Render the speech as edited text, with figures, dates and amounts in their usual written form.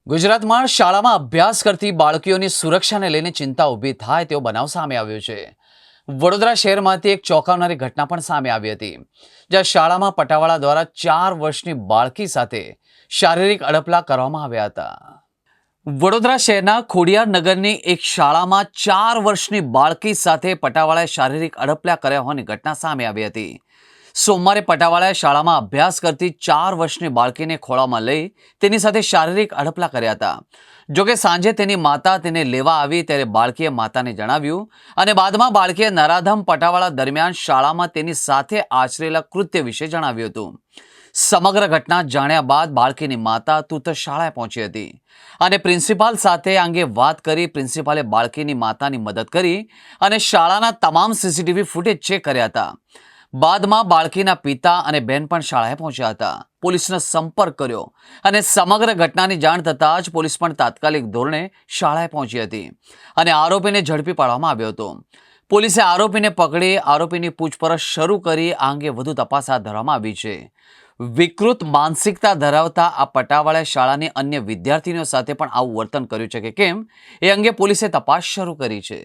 ગુજરાતમાં શાળામાં અભ્યાસ કરતી બાળકીઓની સુરક્ષાને લઈને ચિંતા ઊભી થાય તેવો બનાવ સામે આવ્યો છે। વડોદરા શહેરમાંથી એક ચોંકાવનારી ઘટના પણ સામે આવી હતી, જ્યાં શાળામાં પટાવાળા દ્વારા 4 વર્ષની બાળકી સાથે શારીરિક અડપલા કરવામાં આવ્યા હતા। વડોદરા શહેરના ખોડિયાર નગરની એક શાળામાં 4 વર્ષની બાળકી સાથે પટાવાળાએ શારીરિક અડપલા કર્યા હોવાની ઘટના સામે આવી હતી। સોમવારે પટાવાળાએ શાળામાં અભ્યાસ કરતી 4 વર્ષની બાળકીને ખોળામાં લઈ તેની સાથે શારીરિક અડપલા કર્યા હતા। જોકે સાંજે તેની માતા તેને લેવા આવી ત્યારે બાળકીએ માતાને જણાવ્યું અને બાદમાં બાળકીએ નરાધમ પટાવાળા દરમિયાન શાળામાં તેની સાથે આચરેલા કૃત્ય વિશે જણાવ્યું હતું। સમગ્ર ઘટના જાણ્યા બાદ બાળકીની માતા તુરત શાળાએ પહોંચી હતી અને પ્રિન્સિપાલ સાથે આ અંગે વાત કરી પ્રિન્સિપાલે બાળકીની માતાની મદદ કરી અને શાળાના તમામ સીસીટીવી ફૂટેજ ચેક કર્યા હતા। બાદમાં બાળકીના પિતા અને બહેન પણ શાળાએ પહોંચ્યા હતા। પોલીસનો સંપર્ક કર્યો અને સમગ્ર ઘટનાની જાણ થતાં જ પોલીસ પણ તાત્કાલિક ધોરણે શાળાએ પહોંચી હતી અને આરોપીને ઝડપી પાડવામાં આવ્યો હતો। પોલીસે આરોપીને પકડી આરોપીની પૂછપરછ શરૂ કરી આ અંગે વધુ તપાસ હાથ ધરવામાં આવી છે। વિકૃત માનસિકતા ધરાવતા આ પટાવાળાએ શાળાની અન્ય વિદ્યાર્થીનીઓ સાથે પણ આવું વર્તન કર્યું છે કે કેમ એ અંગે પોલીસે તપાસ શરૂ કરી છે।